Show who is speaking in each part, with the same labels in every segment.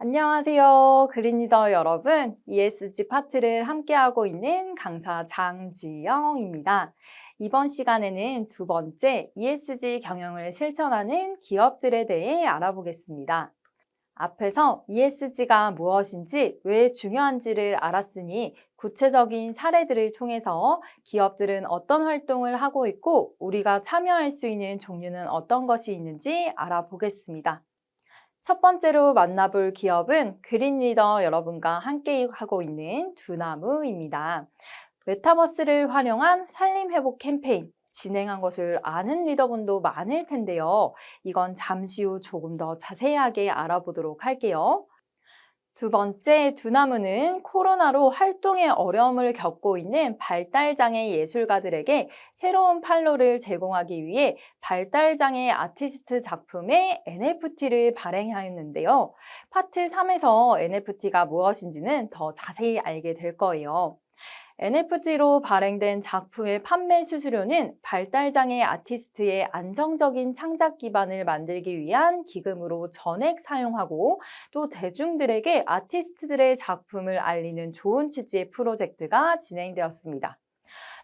Speaker 1: 안녕하세요. 그린리더 여러분. ESG 파트를 함께하고 있는 강사 장지영입니다. 이번 시간에는 두 번째 ESG 경영을 실천하는 기업들에 대해 알아보겠습니다. 앞에서 ESG가 무엇인지, 왜 중요한지를 알았으니 구체적인 사례들을 통해서 기업들은 어떤 활동을 하고 있고 우리가 참여할 수 있는 종류는 어떤 것이 있는지 알아보겠습니다. 첫 번째로 만나볼 기업은 그린리더 여러분과 함께 하고 있는 두나무입니다. 메타버스를 활용한 산림회복 캠페인 진행한 것을 아는 리더분도 많을 텐데요. 이건 잠시 후 조금 더 자세하게 알아보도록 할게요. 두 번째, 두나무는 코로나로 활동에 어려움을 겪고 있는 발달장애 예술가들에게 새로운 판로를 제공하기 위해 발달장애 아티스트 작품의 NFT를 발행하였는데요. 파트 3에서 NFT가 무엇인지는 더 자세히 알게 될 거예요. NFT로 발행된 작품의 판매 수수료는 발달장애 아티스트의 안정적인 창작 기반을 만들기 위한 기금으로 전액 사용하고, 또 대중들에게 아티스트들의 작품을 알리는 좋은 취지의 프로젝트가 진행되었습니다.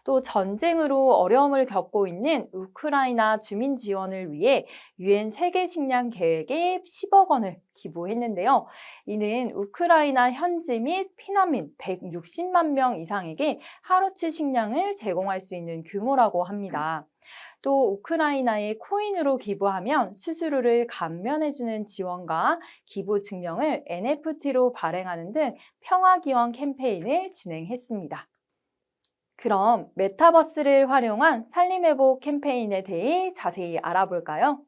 Speaker 1: 또 전쟁으로 어려움을 겪고 있는 우크라이나 주민 지원을 위해 유엔 세계 식량 계획에 10억 원을 기부했는데요. 이는 우크라이나 현지 및 피난민 160만 명 이상에게 하루치 식량을 제공할 수 있는 규모라고 합니다. 또 우크라이나에 코인으로 기부하면 수수료를 감면해주는 지원과 기부 증명을 NFT로 발행하는 등 평화기원 캠페인을 진행했습니다. 그럼 메타버스를 활용한 산림회복 캠페인에 대해 자세히 알아볼까요?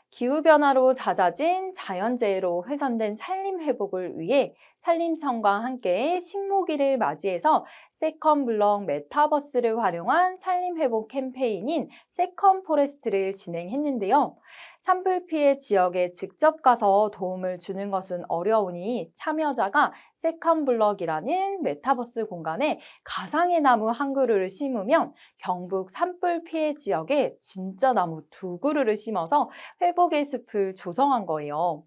Speaker 1: 기후변화로 잦아진 자연재해로 훼손된 산림회복을 위해 산림청과 함께 식목일을 맞이해서 세컨블럭 메타버스를 활용한 산림회복 캠페인인 세컨포레스트를 진행했는데요. 산불 피해 지역에 직접 가서 도움을 주는 것은 어려우니 참여자가 세컨블럭이라는 메타버스 공간에 가상의 나무 한 그루를 심으면 경북 산불 피해 지역에 진짜 나무 두 그루를 심어서 회복의 숲을 조성한 거예요.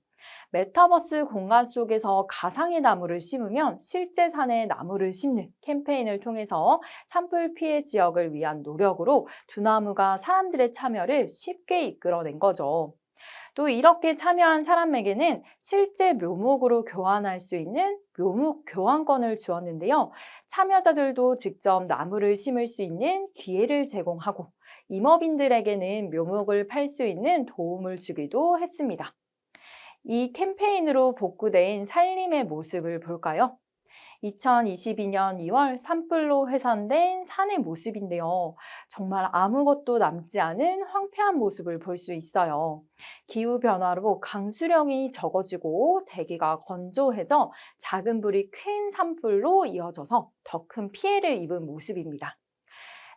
Speaker 1: 메타버스 공간 속에서 가상의 나무를 심으면 실제 산에 나무를 심는 캠페인을 통해서 산불 피해 지역을 위한 노력으로 두나무가 사람들의 참여를 쉽게 이끌어낸 거죠. 또 이렇게 참여한 사람에게는 실제 묘목으로 교환할 수 있는 묘목 교환권을 주었는데요. 참여자들도 직접 나무를 심을 수 있는 기회를 제공하고 임업인들에게는 묘목을 팔 수 있는 도움을 주기도 했습니다. 이 캠페인으로 복구된 산림의 모습을 볼까요? 2022년 2월 산불로 훼손된 산의 모습인데요. 정말 아무것도 남지 않은 황폐한 모습을 볼 수 있어요. 기후변화로 강수량이 적어지고 대기가 건조해져 작은 불이 큰 산불로 이어져서 더 큰 피해를 입은 모습입니다.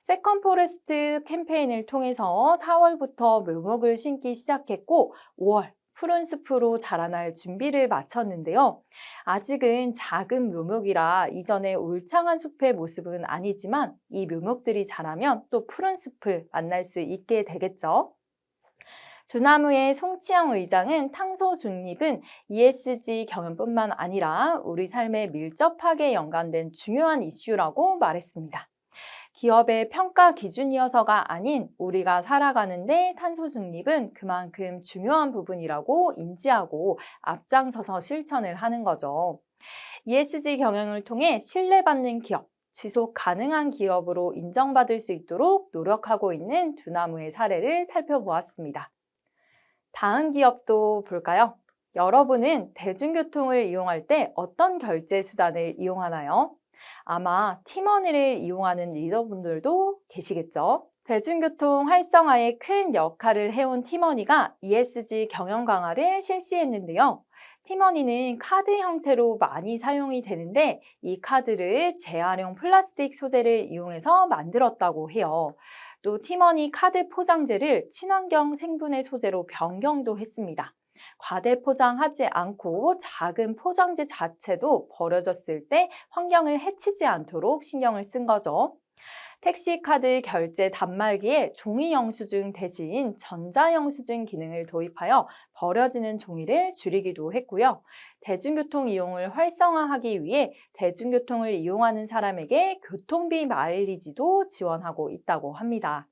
Speaker 1: 세컨포레스트 캠페인을 통해서 4월부터 묘목을 심기 시작했고 5월 푸른 숲으로 자라날 준비를 마쳤는데요. 아직은 작은 묘목이라 이전의 울창한 숲의 모습은 아니지만 이 묘목들이 자라면 또 푸른 숲을 만날 수 있게 되겠죠. 두나무의 송치영 의장은 탄소 중립은 ESG 경영뿐만 아니라 우리 삶에 밀접하게 연관된 중요한 이슈라고 말했습니다. 기업의 평가 기준이어서가 아닌 우리가 살아가는데 탄소 중립은 그만큼 중요한 부분이라고 인지하고 앞장서서 실천을 하는 거죠. ESG 경영을 통해 신뢰받는 기업, 지속 가능한 기업으로 인정받을 수 있도록 노력하고 있는 두나무의 사례를 살펴보았습니다. 다음 기업도 볼까요? 여러분은 대중교통을 이용할 때 어떤 결제 수단을 이용하나요? 아마 티머니를 이용하는 리더분들도 계시겠죠? 대중교통 활성화에 큰 역할을 해온 티머니가 ESG 경영 강화를 실시했는데요. 티머니는 카드 형태로 많이 사용이 되는데 이 카드를 재활용 플라스틱 소재를 이용해서 만들었다고 해요. 또 티머니 카드 포장재를 친환경 생분해 소재로 변경도 했습니다. 과대 포장하지 않고 작은 포장재 자체도 버려졌을 때 환경을 해치지 않도록 신경을 쓴 거죠. 택시카드 결제 단말기에 종이 영수증 대신 전자 영수증 기능을 도입하여 버려지는 종이를 줄이기도 했고요. 대중교통 이용을 활성화하기 위해 대중교통을 이용하는 사람에게 교통비 마일리지도 지원하고 있다고 합니다.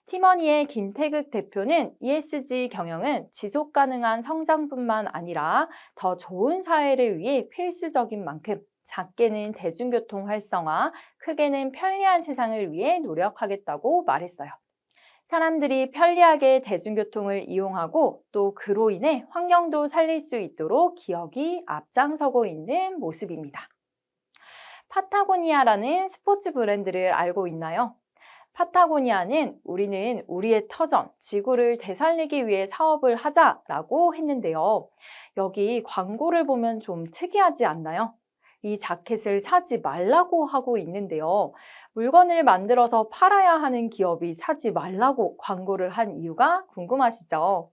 Speaker 1: 티머니의 김태극 대표는 ESG 경영은 지속 가능한 성장뿐만 아니라 더 좋은 사회를 위해 필수적인 만큼 작게는 대중교통 활성화, 크게는 편리한 세상을 위해 노력하겠다고 말했어요. 사람들이 편리하게 대중교통을 이용하고 또 그로 인해 환경도 살릴 수 있도록 기업이 앞장서고 있는 모습입니다. 파타고니아라는 스포츠 브랜드를 알고 있나요? 파타고니아는 우리는 우리의 터전, 지구를 되살리기 위해 사업을 하자라고 했는데요. 여기 광고를 보면 좀 특이하지 않나요? 이 자켓을 사지 말라고 하고 있는데요. 물건을 만들어서 팔아야 하는 기업이 사지 말라고 광고를 한 이유가 궁금하시죠?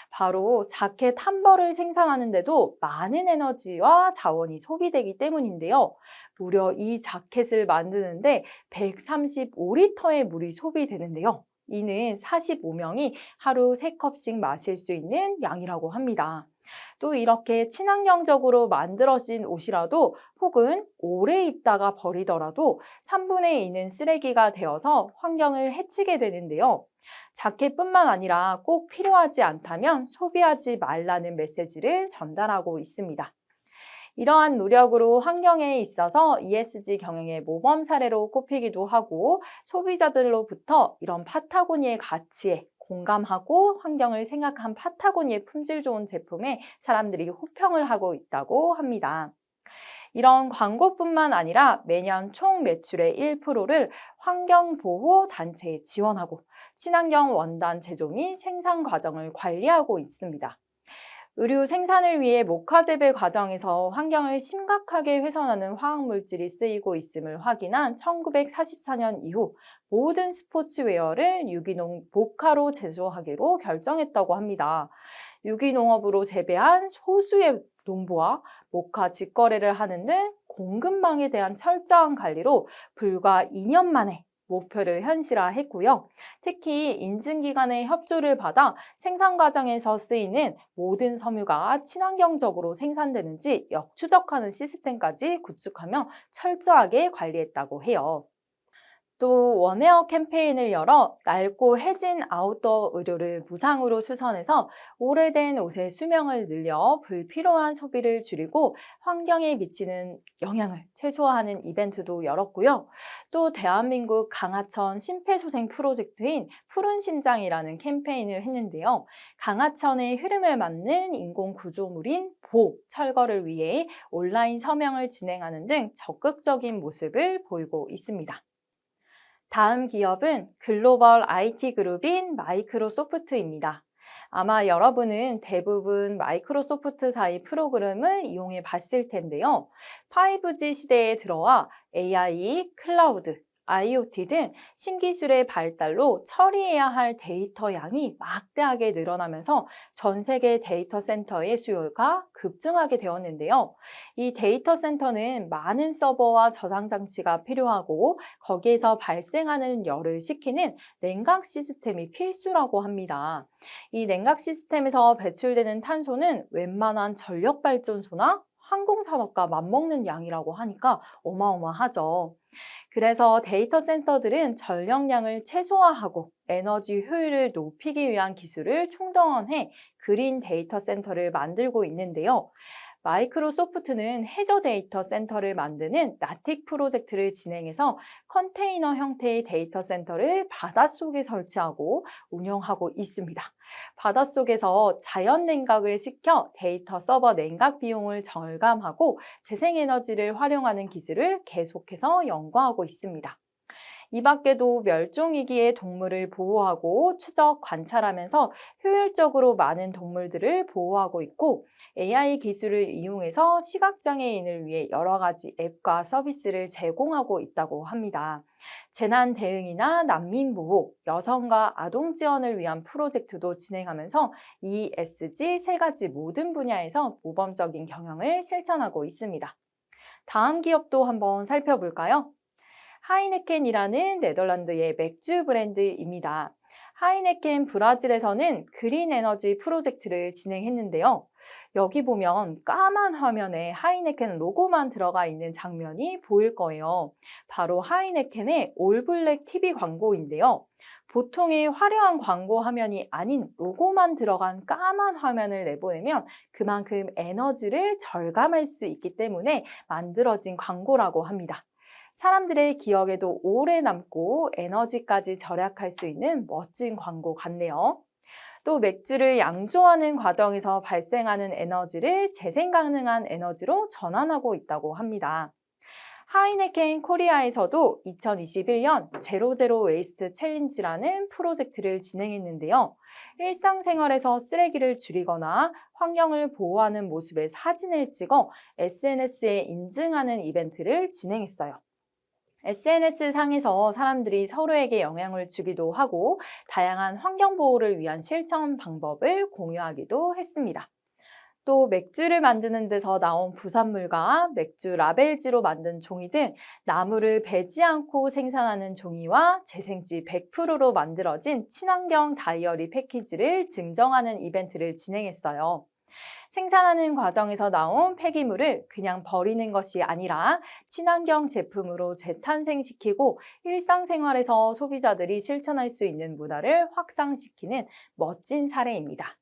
Speaker 1: 바로 자켓 한 벌을 생산하는데도 많은 에너지와 자원이 소비되기 때문인데요. 무려 이 자켓을 만드는데 135리터의 물이 소비되는데요. 이는 45명이 하루 3컵씩 마실 수 있는 양이라고 합니다. 또 이렇게 친환경적으로 만들어진 옷이라도 혹은 오래 입다가 버리더라도 3분의 2는 쓰레기가 되어서 환경을 해치게 되는데요. 자켓뿐만 아니라 꼭 필요하지 않다면 소비하지 말라는 메시지를 전달하고 있습니다. 이러한 노력으로 환경에 있어서 ESG 경영의 모범 사례로 꼽히기도 하고 소비자들로부터 이런 파타고니아의 가치에 공감하고 환경을 생각한 파타고니아의 품질 좋은 제품에 사람들이 호평을 하고 있다고 합니다. 이런 광고뿐만 아니라 매년 총 매출의 1%를 환경보호 단체에 지원하고 친환경 원단 제조 및 생산 과정을 관리하고 있습니다. 의류 생산을 위해 목화 재배 과정에서 환경을 심각하게 훼손하는 화학물질이 쓰이고 있음을 확인한 1944년 이후 모든 스포츠웨어를 유기농 목화로 제조하기로 결정했다고 합니다. 유기농업으로 재배한 소수의 농부와 목화 직거래를 하는 등 공급망에 대한 철저한 관리로 불과 2년 만에 목표를 현실화했고요. 특히 인증기관의 협조를 받아 생산 과정에서 쓰이는 모든 섬유가 친환경적으로 생산되는지 역추적하는 시스템까지 구축하며 철저하게 관리했다고 해요. 또 원웨어 캠페인을 열어 낡고 해진 아웃도어 의류를 무상으로 수선해서 오래된 옷의 수명을 늘려 불필요한 소비를 줄이고 환경에 미치는 영향을 최소화하는 이벤트도 열었고요. 또 대한민국 강하천 심폐소생 프로젝트인 푸른 심장이라는 캠페인을 했는데요. 강하천의 흐름을 맞는 인공 구조물인 철거를 위해 온라인 서명을 진행하는 등 적극적인 모습을 보이고 있습니다. 다음 기업은 글로벌 IT 그룹인 마이크로소프트입니다. 아마 여러분은 대부분 마이크로소프트사의 프로그램을 이용해 봤을 텐데요. 5G 시대에 들어와 AI, 클라우드, IoT 등 신기술의 발달로 처리해야 할 데이터 양이 막대하게 늘어나면서 전 세계 데이터 센터의 수요가 급증하게 되었는데요. 이 데이터 센터는 많은 서버와 저장 장치가 필요하고 거기에서 발생하는 열을 식히는 냉각 시스템이 필수라고 합니다. 이 냉각 시스템에서 배출되는 탄소는 웬만한 전력발전소나 항공산업과 맞먹는 양이라고 하니까 어마어마하죠. 그래서 데이터 센터들은 전력량을 최소화하고 에너지 효율을 높이기 위한 기술을 총동원해 그린 데이터 센터를 만들고 있는데요. 마이크로소프트는 해저 데이터 센터를 만드는 나틱 프로젝트를 진행해서 컨테이너 형태의 데이터 센터를 바닷속에 설치하고 운영하고 있습니다. 바닷속에서 자연 냉각을 시켜 데이터 서버 냉각 비용을 절감하고 재생에너지를 활용하는 기술을 계속해서 연구하고 있습니다. 이 밖에도 멸종위기의 동물을 보호하고 추적, 관찰하면서 효율적으로 많은 동물들을 보호하고 있고 AI 기술을 이용해서 시각장애인을 위해 여러 가지 앱과 서비스를 제공하고 있다고 합니다. 재난 대응이나 난민 보호, 여성과 아동 지원을 위한 프로젝트도 진행하면서 ESG 세 가지 모든 분야에서 모범적인 경영을 실천하고 있습니다. 다음 기업도 한번 살펴볼까요? 하이네켄이라는 네덜란드의 맥주 브랜드입니다. 하이네켄 브라질에서는 그린 에너지 프로젝트를 진행했는데요. 여기 보면 까만 화면에 하이네켄 로고만 들어가 있는 장면이 보일 거예요. 바로 하이네켄의 올블랙 TV 광고인데요. 보통의 화려한 광고 화면이 아닌 로고만 들어간 까만 화면을 내보내면 그만큼 에너지를 절감할 수 있기 때문에 만들어진 광고라고 합니다. 사람들의 기억에도 오래 남고 에너지까지 절약할 수 있는 멋진 광고 같네요. 또 맥주를 양조하는 과정에서 발생하는 에너지를 재생 가능한 에너지로 전환하고 있다고 합니다. 하이네켄 코리아에서도 2021년 제로제로 웨이스트 챌린지라는 프로젝트를 진행했는데요. 일상생활에서 쓰레기를 줄이거나 환경을 보호하는 모습의 사진을 찍어 SNS에 인증하는 이벤트를 진행했어요. SNS상에서 사람들이 서로에게 영향을 주기도 하고 다양한 환경 보호를 위한 실천 방법을 공유하기도 했습니다. 또 맥주를 만드는 데서 나온 부산물과 맥주 라벨지로 만든 종이 등 나무를 베지 않고 생산하는 종이와 재생지 100%로 만들어진 친환경 다이어리 패키지를 증정하는 이벤트를 진행했어요. 생산하는 과정에서 나온 폐기물을 그냥 버리는 것이 아니라 친환경 제품으로 재탄생시키고 일상생활에서 소비자들이 실천할 수 있는 문화를 확산시키는 멋진 사례입니다.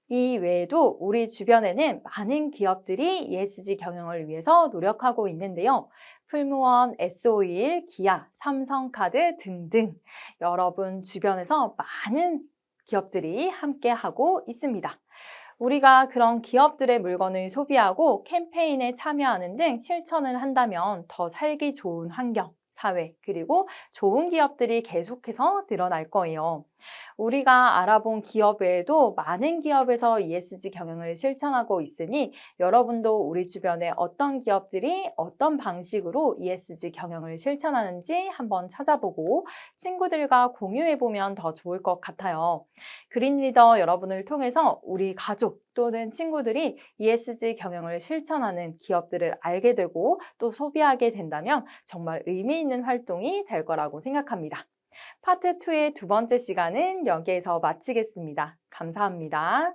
Speaker 1: 이 외에도 우리 주변에는 많은 기업들이 ESG 경영을 위해서 노력하고 있는데요. 풀무원, S-오일, 기아, 삼성카드 등등 여러분 주변에서 많은 기업들이 함께하고 있습니다. 우리가 그런 기업들의 물건을 소비하고 캠페인에 참여하는 등 실천을 한다면 더 살기 좋은 환경, 사회, 그리고 좋은 기업들이 계속해서 늘어날 거예요. 우리가 알아본 기업 외에도 많은 기업에서 ESG 경영을 실천하고 있으니 여러분도 우리 주변에 어떤 기업들이 어떤 방식으로 ESG 경영을 실천하는지 한번 찾아보고 친구들과 공유해보면 더 좋을 것 같아요. 그린리더 여러분을 통해서 우리 가족 또는 친구들이 ESG 경영을 실천하는 기업들을 알게 되고 또 소비하게 된다면 정말 의미 있는 활동이 될 거라고 생각합니다. 파트 2의 두 번째 시간은 여기에서 마치겠습니다. 감사합니다.